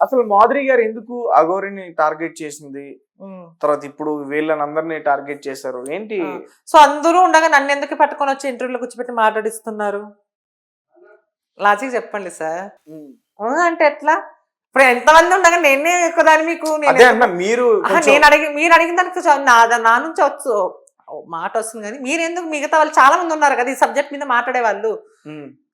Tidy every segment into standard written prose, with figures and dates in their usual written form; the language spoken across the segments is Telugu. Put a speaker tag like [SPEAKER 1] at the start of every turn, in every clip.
[SPEAKER 1] అసలు మాధురి గారు ఎందుకు అఘోరిని టార్గెట్ చేసింది? తర్వాత ఇప్పుడు వీళ్ళనందరినీ టార్గెట్ చేశారు ఏంటి?
[SPEAKER 2] సో అందరూ ఉండగా నన్ను ఎందుకు పట్టుకొని వచ్చి ఇంటర్వ్యూలో కూర్చోబెట్టి మాట్లాడిస్తున్నారు? లాజిక్ చెప్పండి సార్. అంటే ఎట్లా? ఇప్పుడు ఎంతమంది ఉండగా నేనే ఎక్కువ దాన్ని మీకు
[SPEAKER 1] మీరు
[SPEAKER 2] మీరు అడిగిన దానికి నా నుంచి వచ్చు మాట వస్తుంది, కానీ మీరెందుకు మిగతా వాళ్ళు చాలా మంది ఉన్నారు కదా ఈ సబ్జెక్ట్ మీద మాట్లాడే వాళ్ళు.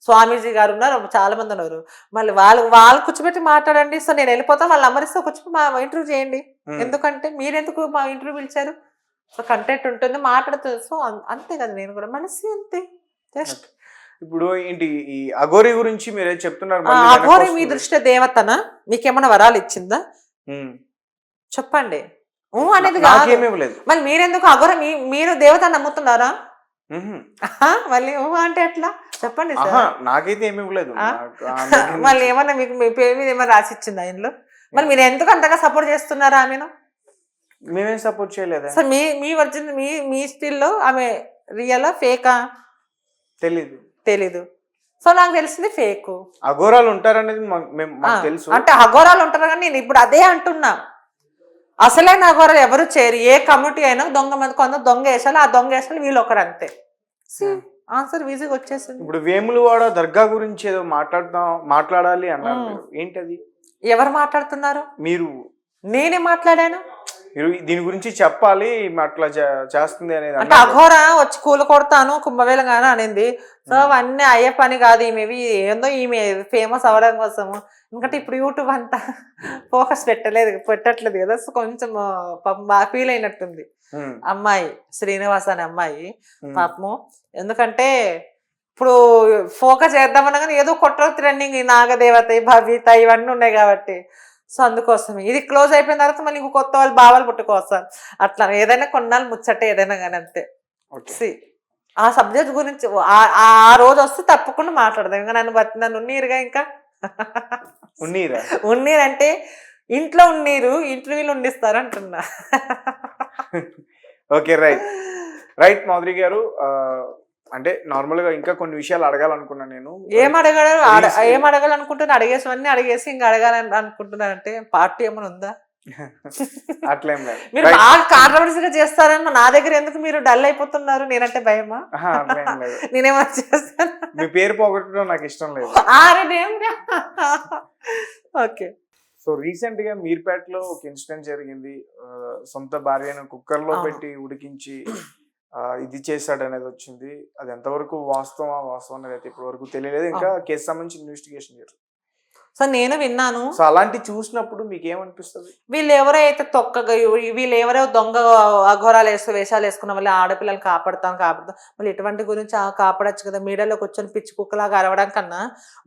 [SPEAKER 2] స్వామీజీ గారు ఉన్నారు, చాలా మంది ఉన్నారు. మళ్ళీ వాళ్ళు కూర్చోబెట్టి మాట్లాడండి. సో నేను వెళ్ళిపోతాను, వాళ్ళు అమరిస్తే కూర్చొని మా ఇంటర్వ్యూ చేయండి. ఎందుకంటే మీరెందుకు మా ఇంటర్వ్యూ పిలిచారు? సో కంటెంట్ ఉంటుంది, మాట్లాడుతుంది. సో అంతే కదా, నేను కూడా మనసు అంతే. జస్ట్
[SPEAKER 1] ఇప్పుడు ఏంటి ఈ అఘోరి గురించి మీరే చెప్తున్నారు.
[SPEAKER 2] అఘోరి మీ దృష్టి దేవతనా? మీకేమైనా వరాలు ఇచ్చిందా చెప్పండి. అనేది కాదు. మళ్ళీ మీరెందుకు అఘోర మీరు దేవత నమ్ముతున్నారా? మళ్ళీ అంటే ఎట్లా చెప్పండి సార్.
[SPEAKER 1] నాకైతే ఏమీ లేదు.
[SPEAKER 2] మళ్ళీ ఏమన్నా మీకు మీ పేరు మీద ఏమైనా రాసి ఇచ్చింది ఆయనలో? మరి మీరు ఎందుకు అంతగా సపోర్ట్ చేస్తున్నారా ఆమెను?
[SPEAKER 1] మేమేం సపోర్ట్ చేయలేదు
[SPEAKER 2] సార్. మీ ఒరిజినల్ మీ స్టిల్లో ఆమె రియలా ఫేకా తెలీదు. సో నాకు తెలిసింది ఫేక్.
[SPEAKER 1] అఘోరాలు ఉంటారనేది తెలుసు.
[SPEAKER 2] అంటే అఘోరాలు ఉంటారు కానీ నేను ఇప్పుడు అదే అంటున్నా. అసలైన అఘోరాలు ఎవరు చేరి ఏ కమిటీ అయినా కొంత దొంగ వేసాలి, ఆ దొంగ వేసాలి, వీళ్ళు ఒకరు అంతే. ఆన్సర్ ఈజీగా వచ్చేసింది.
[SPEAKER 1] ఇప్పుడు వేములవాడ దర్గా గురించి ఏదో మాట్లాడాలి అన్నారు, ఏంటది?
[SPEAKER 2] ఎవరు మాట్లాడుతున్నారు?
[SPEAKER 1] మీరు.
[SPEAKER 2] నేనే మాట్లాడాను.
[SPEAKER 1] దీని గురించి చెప్పాలి, అట్లా చేస్తుంది అనేది.
[SPEAKER 2] అంటే అఘోర వచ్చి కూల కొడతాను కుంభవేళగానే అనింది. సో అవన్నీ అయ్యే పని కాదు. ఈమెవి ఏందో ఈమె ఫేమస్ అవ్వడం కోసము. ఎందుకంటే ఇప్పుడు యూట్యూబ్ అంతా ఫోకస్ పెట్టట్లేదు కదా. సో కొంచెం బాగా ఫీల్ అయినట్టుంది అమ్మాయి, శ్రీనివాస్ అనే అమ్మాయి పాపము. ఎందుకంటే ఇప్పుడు ఫోకస్ చేద్దామన్నా కానీ ఏదో కొట్ట ట్రెండింగ్, నాగదేవత, భవిత ఇవన్నీ ఉన్నాయి కాబట్టి. సో అందుకోసమే ఇది క్లోజ్ అయిపోయిన తర్వాత మళ్ళీ ఇంకో కొత్త వాళ్ళు భావాలు పుట్టుకొస్తారు. అట్లా ఏదైనా కొన్నాళ్ళు ముచ్చట ఏదైనా కానీ అంతే. ఆ సబ్జెక్ట్ గురించి ఆ రోజు వస్తే తప్పకుండా మాట్లాడదాం. ఇంకా నన్ను ఉన్నీరుగా ఇంకా ఉన్నీరంటే ఇంట్లో ఉన్నీరు ఇంటర్వ్యూలు ఉండిస్తారు అంటున్నా.
[SPEAKER 1] ఓకే, రైట్ మాధురి గారు. అంటే నార్మల్ గా ఇంకా కొన్ని విషయాలు అడగాలనుకున్నా నేను.
[SPEAKER 2] ఏం అడగాలనుకుంటున్నా? అడిగేసివన్నీ అడిగేసి ఇంకా అడగాలని అనుకుంటున్నాను. అంటే పార్టీ ఏమైనా ఉందా?
[SPEAKER 1] అట్లేం లేదు.
[SPEAKER 2] మీరు బాగా కాంట్రవర్సీగా చేస్తారని నా దగ్గర ఎందుకు మీరు డల్ అయిపోతున్నారు? నేనంటే భయమా? నేనేమన్నా చేస్తాను?
[SPEAKER 1] మీ పేరు పోగొట్టడం నాకు ఇష్టం లేదు.
[SPEAKER 2] ఓకే.
[SPEAKER 1] సో రీసెంట్ గా మీర్పేటలో ఒక ఇన్సిడెంట్ జరిగింది. సొంత భార్యను కుక్కర్ లో పెట్టి ఉడికించి ఇది చేశాడు అనేది వచ్చింది. అది ఎంతవరకు వాస్తవం అనేది అయితే ఇప్పటి వరకు తెలియలేదు. ఇంకా కేసు సంబంధించి ఇన్వెస్టిగేషన్ జరుగుతుంది.
[SPEAKER 2] సో నేను విన్నాను.
[SPEAKER 1] సో అలాంటి చూసినప్పుడు మీకు ఏమనిపిస్తుంది?
[SPEAKER 2] వీళ్ళు ఎవరైతే వీళ్ళు ఎవరో దొంగ అఘోరాలు వేషాలు వేసుకున్న వాళ్ళు ఆడపిల్లలు కాపాడుతాం మళ్ళీ ఇటువంటి గురించి కాపాడచ్చు కదా. మీడియాలోకి వచ్చి పిచ్చి కుక్కలాగా అరవడం కన్నా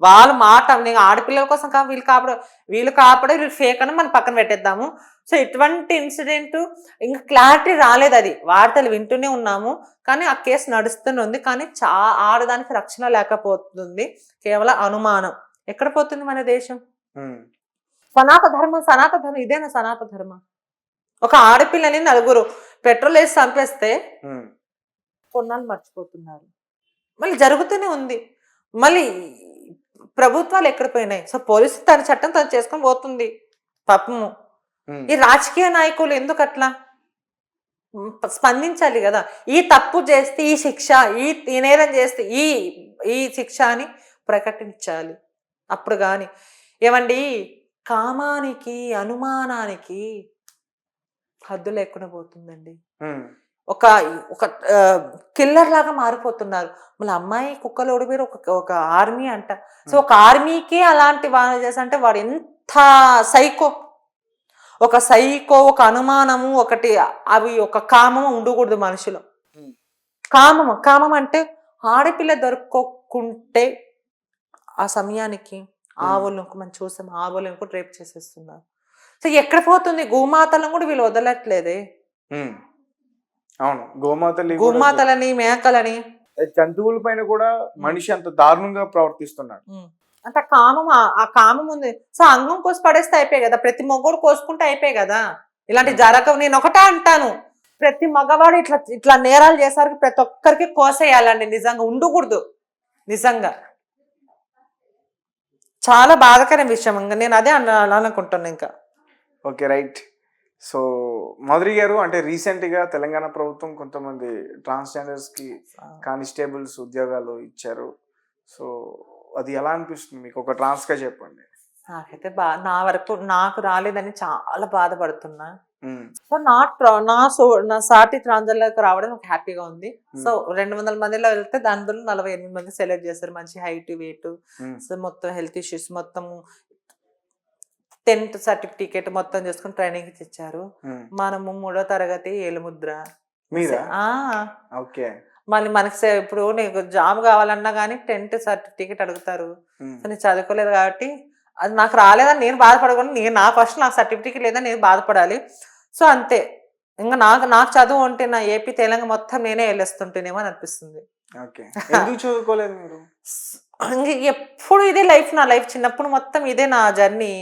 [SPEAKER 2] వాళ్ళ మాట నేను ఆడపిల్లల కోసం వీళ్ళు వీళ్ళు ఫేక్ అని మనం పక్కన పెట్టేద్దాము. సో ఇటువంటి ఇన్సిడెంట్ ఇంకా క్లారిటీ రాలేదు. అది వార్తలు వింటూనే ఉన్నాము కానీ ఆ కేసు నడుస్తూనే ఉంది. కానీ ఆడదానికి రక్షణ లేకపోతుంది. కేవలం అనుమానం. ఎక్కడ పోతుంది మన దేశం? సనాతన ధర్మం ఇదేనా సనాతన ధర్మం? ఒక ఆడపిల్లని నలుగురు పెట్రోల్ వేసి చంపేస్తే కొన్నాళ్ళు మర్చిపోతున్నారు. మళ్ళీ జరుగుతూనే ఉంది. మళ్ళీ ప్రభుత్వాలు ఎక్కడ పోయినాయి? సో పోలీసు తన చట్టం తను చేసుకొని పోతుంది పాపము. ఈ రాజకీయ నాయకులు ఎందుకు అట్లా స్పందించాలి కదా. ఈ తప్పు చేస్తే ఈ శిక్ష, ఈ నేరం చేస్తే ఈ శిక్ష అని ప్రకటించాలి. అప్పుడు కానీ ఏమండి కామానికి అనుమానానికి హద్దు లేకుండా పోతుందండి. ఒక కిల్లర్ లాగా మారిపోతున్నారు. మళ్ళీ అమ్మాయి కుక్కలు ఓడిపోయారు. ఒక ఆర్మీ అంట. సో ఒక ఆర్మీకే అలాంటి వాళ్ళు చేస్తా అంటే వాడు ఎంత సైకో. ఒక అనుమానము ఒకటి అవి ఒక కామము ఉండకూడదు మనుషులు. కామం అంటే ఆడపిల్ల దొరకకుంటే ఆ సమయానికి ఆవులను మనం చూసాం, ఆవులను కూడా రేపు చేసేస్తున్నారు. సో ఎక్కడ పోతుంది? గోమాతలను కూడా వీళ్ళు వదలట్లేదే.
[SPEAKER 1] అవును,
[SPEAKER 2] గోమాతలని మేకలని
[SPEAKER 1] జంతువుల పైన కూడా మనిషి అంత దారుణంగా ప్రవర్తిస్తున్నాడు.
[SPEAKER 2] అంటే ఆ కామం ఉంది. సో అంగం కోసి పడేస్తే అయిపోయి కదా. ప్రతి మొగోడు కోసుకుంటే అయిపోయి కదా. ఇలాంటి జరగవు. నేను ఒకటే అంటాను, ప్రతి మగవాడు ఇట్లా నేరాలు చేసారికి ప్రతి ఒక్కరికి కోసేయాలండి. నిజంగా ఉండకూడదు. నిజంగా చాలా బాధాకరమైన విషయం. ఇంకా నేను అదే అనుకుంటున్నాను ఇంకా.
[SPEAKER 1] Okay, right. సో మాధురి గారు, అంటే రీసెంట్గా తెలంగాణ ప్రభుత్వం కొంతమంది ట్రాన్స్జెండర్స్కి కానిస్టేబుల్స్ ఉద్యోగాలు ఇచ్చారు. సో అది ఎలా అనిపిస్తుంది మీకు? ఒక ట్రాన్స్గా చెప్పండి.
[SPEAKER 2] నాకైతే నా వరకు నాకు రాలేదని చాలా బాధపడుతున్నా.
[SPEAKER 1] ఉమ్,
[SPEAKER 2] సో నా సాటి ట్రాన్స్జెండర్లకు రావడం నాకు హ్యాపీగా ఉంది. సో 200 మందిలో వెళ్తే దానిలో 48 మంది సెలెక్ట్ చేస్తారు. మంచి హైట్, వెయిట్, సో మొత్తం హెల్త్ ఇష్యూస్ మొత్తం 10th సర్టిఫికేట్ మొత్తం చేసుకుని ట్రైనింగ్ ఇచ్చారు. మనము 3వ తరగతి ఏలుముద్ర.
[SPEAKER 1] మీరా?
[SPEAKER 2] ఆ
[SPEAKER 1] ఓకే.
[SPEAKER 2] మళ్ళీ మనకి ఇప్పుడు నీకు జాబ్ కావాలన్నా కానీ 10th సర్టిఫికేట్ అడుగుతారు. సో నేను చదువుకోలేదు కాబట్టి అది నాకు రాలేదని నేను బాధపడకుండా నా ఫస్ట్ నాకు సర్టిఫికేట్ లేదని నేను బాధపడాలి. సో అంతే. ఇంకా నాకు చదువు ఉంటే నా ఏపీ తెలంగాణ మొత్తం నేనే వెళ్ళేస్తుంటేనేమో అని అనిపిస్తుంది.
[SPEAKER 1] ఎందుకు చదువుకోలేదు మీరు?
[SPEAKER 2] ఎప్పుడు ఇదే లైఫ్, నా లైఫ్ చిన్నప్పుడు మొత్తం ఇదే నా జర్నీ.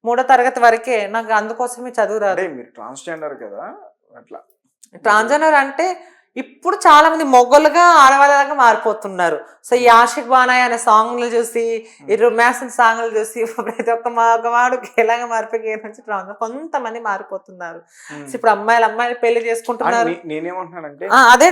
[SPEAKER 2] 3వ తరగతి వరకే నాకు, అందుకోసమే చదువు రాదు.
[SPEAKER 1] మీరు ట్రాన్స్జెండర్ కదా, అట్లా.
[SPEAKER 2] ట్రాన్స్జెండర్ అంటే ఇప్పుడు చాలా మంది మొగ్గలుగా ఆడవాళ్ళగా మారిపోతున్నారు. సో ఈ ఆషిక్ బానాయ్ అనే సాంగ్లు చూసి, ఈ రొమాన్స్ సాంగ్లు చూసి ప్రతి ఒక్క మగవాడు ఎలాగ మారిపోయి నుంచి కొంతమంది మారిపోతున్నారు. సో ఇప్పుడు అమ్మాయిలు పెళ్లి చేసుకుంటున్నారు.
[SPEAKER 1] నేనేమంటున్నానంటే
[SPEAKER 2] అదే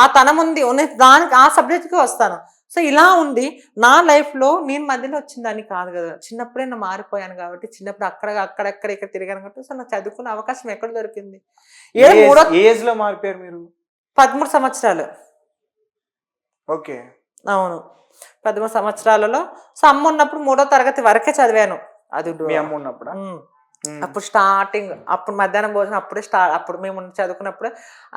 [SPEAKER 2] ఆ తనం ఉంది దానికి, ఆ సబ్జెక్ట్ కి వస్తాను. సో ఇలా ఉంది నా లైఫ్ లో. నేను మధ్యలో వచ్చిందని కాదు కదా, చిన్నప్పుడే నేను మారిపోయాను కాబట్టి, చిన్నప్పుడు అక్కడెక్కడ ఇక్కడ తిరిగాను కాబట్టి, సో నాకు చదువుకునే అవకాశం ఎక్కడ దొరికింది?
[SPEAKER 1] ఏజ్ లో మారిపోయారు మీరు?
[SPEAKER 2] 13 సంవత్సరాలు.
[SPEAKER 1] ఓకే,
[SPEAKER 2] అవును, 13 సంవత్సరాలలో. సో అమ్మ ఉన్నప్పుడు 3వ తరగతి వరకే చదివాను. అది
[SPEAKER 1] మీ అమ్మ ఉన్నప్పుడు?
[SPEAKER 2] అప్పుడు స్టార్టింగ్, అప్పుడు మధ్యాహ్నం భోజనం అప్పుడే అప్పుడు మేము చదువుకున్నప్పుడు,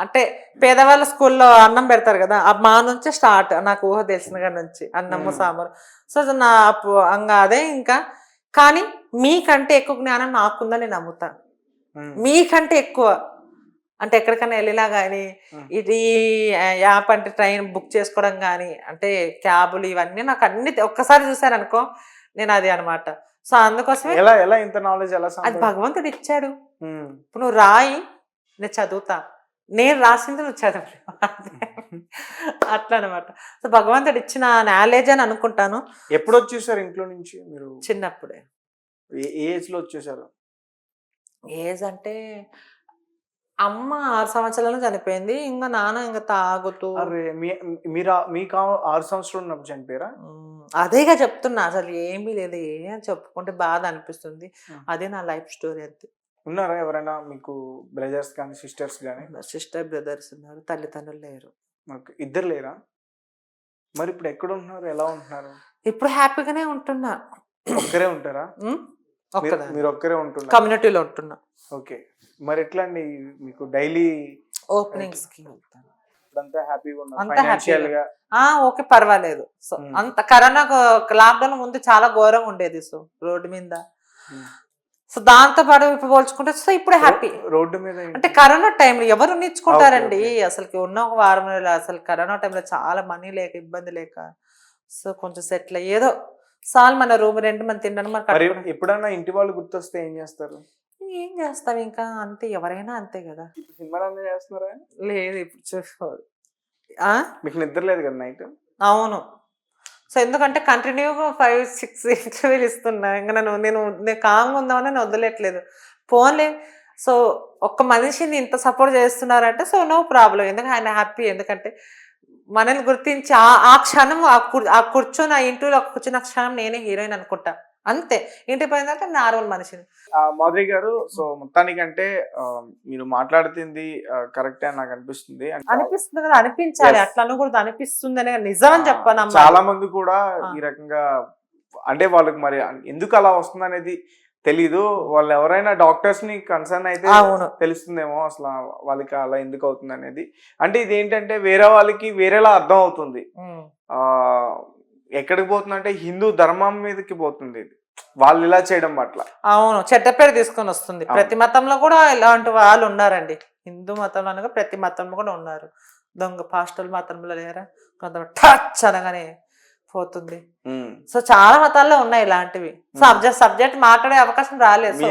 [SPEAKER 2] అంటే పేదవాళ్ళ స్కూల్లో అన్నం పెడతారు కదా, మా నుంచే స్టార్ట్. నాకు ఊహ తెలిసిన కాడ నుంచి అన్నము సాంబారు. సో నా అదే ఇంకా. కానీ మీకంటే ఎక్కువ జ్ఞానం నాకుందని నేను నమ్ముతాను. మీకంటే ఎక్కువ అంటే ఎక్కడికైనా వెళ్ళినా కానీ, ఇది యాప్ అంటే ట్రైన్ బుక్ చేసుకోవడం కానీ, అంటే క్యాబులు ఇవన్నీ నాకు అన్ని ఒక్కసారి చూసాను అనుకో, నేను అది అనమాట. సో అందుకోసమే
[SPEAKER 1] ఎలా ఇంత నాలెడ్జ్ ఎలా?
[SPEAKER 2] అది భగవంతుడు ఇచ్చాడు. ఇప్పుడు నువ్వు రాయి, నేను చదువుతా. నేను రాసింది నువ్వు చదువు, అట్లా అనమాట. సో భగవంతుడు ఇచ్చిన నాలెడ్జ్ అని అనుకుంటాను.
[SPEAKER 1] ఎప్పుడు వచ్చేసారు ఇంట్లో నుంచి మీరు?
[SPEAKER 2] చిన్నప్పుడే.
[SPEAKER 1] ఏజ్ లో వచ్చేసారు?
[SPEAKER 2] ఏజ్ అంటే అమ్మ 6 సంవత్సరాలు చనిపోయింది. ఇంకా నాన్న ఇంకా తాగుతూ.
[SPEAKER 1] మీకు 6 సంవత్సరాలు ఉన్నప్పుడు చనిపోయారా?
[SPEAKER 2] అదేగా చెప్తున్నా, అసలు ఏమీ లేదు. ఏం చెప్పుకుంటే బాధ అనిపిస్తుంది. అదే నా లైఫ్ స్టోరీ. అంతే.
[SPEAKER 1] ఉన్నారా ఎవరైనా మీకు బ్రదర్స్ కానీ సిస్టర్స్ కానీ?
[SPEAKER 2] సిస్టర్ బ్రదర్స్ ఉన్నారు, తల్లిదండ్రులు లేరు.
[SPEAKER 1] ఇద్దరు లేరా? మరి ఇప్పుడు ఎక్కడ ఉంటున్నారు, ఎలా ఉంటున్నారు?
[SPEAKER 2] ఇప్పుడు హ్యాపీగానే ఉంటున్నా.
[SPEAKER 1] ఒక్కరే ఉంటారా? మీరు ఒక్కరే ఉంటున్నారు?
[SPEAKER 2] కమ్యూనిటీలో ఉంటున్నా.
[SPEAKER 1] ఓకే. మరి ఎట్లా అండి మీకు డైలీ
[SPEAKER 2] ఓపెనింగ్స్ కి వెళ్తాను?
[SPEAKER 1] హ్యాపీగా ఉన్నారు
[SPEAKER 2] అంత
[SPEAKER 1] ఫైనాన్షియల్ గా?
[SPEAKER 2] ఓకే, పర్వాలేదు. సో అంత కరోనా లాక్డౌన్ ముందు చాలా ఘోరంగా ఉండేది. సో రోడ్డు మీద, సో దాంతో పాటు ఇప్పుడు పోల్చుకుంటే సో ఇప్పుడు హ్యాపీ.
[SPEAKER 1] రోడ్డు మీద
[SPEAKER 2] అంటే కరోనా టైంలో ఎవరు నేర్చుకుంటారండి అసలుకి? ఉన్న ఒక వారం రోజులు అసలు కరోనా టైంలో చాలా మనీ లేక, ఇబ్బంది లేక, సో కొంచెం సెటిల్ ఏదో సాల్ మన రూమ్ రెంట్ మన తినడం.
[SPEAKER 1] మరి ఎప్పుడన్నా ఇంటి వాళ్ళు గుర్తొస్తే ఏం చేస్తారు?
[SPEAKER 2] ఏం చేస్తాం ఇంకా, అంతే, ఎవరైనా అంతే కదా.
[SPEAKER 1] సినిమాలు చేస్తున్నారా?
[SPEAKER 2] లేదు, ఇప్పుడు చూసుకోవాలి.
[SPEAKER 1] మీకు నిద్ర లేదు కదా నైట్?
[SPEAKER 2] అవును. సో ఎందుకంటే కంటిన్యూగా 5-6 ఇంటర్వ్యూలు ఇస్తున్నా. ఇంకా నేను కామ్గా ఉందామని నేను వదిలేట్లేదు. పోన్లే. సో ఒక్క మనిషిని ఇంత సపోర్ట్ చేస్తున్నారంటే సో నో ప్రాబ్లం. ఎందుకంటే ఆయన హ్యాపీ. ఎందుకంటే మనల్ని గుర్తించి ఆ క్షణం, ఆ కూర్చొని ఆ ఇంటర్వ్యూలో కూర్చున్న క్షణం నేనే హీరోయిన్ అనుకుంటా. అంతే. ఇంటికి పోయిందంటే నార్మల్ మనిషిని.
[SPEAKER 1] మాధురి గారు, సో మొత్తానికంటే మీరు మాట్లాడుతుంది కరెక్టే అని నాకు అనిపిస్తుంది.
[SPEAKER 2] అనిపిస్తుంది కదా, అనిపించాలి. అట్లా అనకూడదు, అనిపిస్తుంది అనే నిజం అని చెప్పాను.
[SPEAKER 1] చాలా మంది కూడా ఈ రకంగా, అంటే వాళ్ళకి మరి ఎందుకు అలా వస్తుంది అనేది తెలీదు. వాళ్ళు ఎవరైనా డాక్టర్స్ ని కన్సర్న్ అయితే తెలుస్తుందేమో అసలు వాళ్ళకి అలా ఎందుకు అవుతుంది అనేది. అంటే ఇది ఏంటంటే వేరే వాళ్ళకి వేరేలా అర్థం అవుతుంది. ఎక్కడికి పోతుంది అంటే హిందూ ధర్మం మీదకి పోతుంది ఇది, వాళ్ళు ఇలా చేయడం పట్ల.
[SPEAKER 2] అవును, చెడ్డ పేరు తీసుకొని వస్తుంది. ప్రతి మతంలో కూడా ఇలాంటి వాళ్ళు ఉన్నారండి. హిందూ మతంలో అనగా ప్రతి మతంలో కూడా ఉన్నారు. దొంగ పాస్టల్ మతంలో లేరా, కొంత టచ్ అనగానే పోతుంది. సో చాలా మతాల్లో ఉన్నాయి ఇలాంటివి. సబ్జెక్ట్ మాట్లాడే అవకాశం రాలేదు.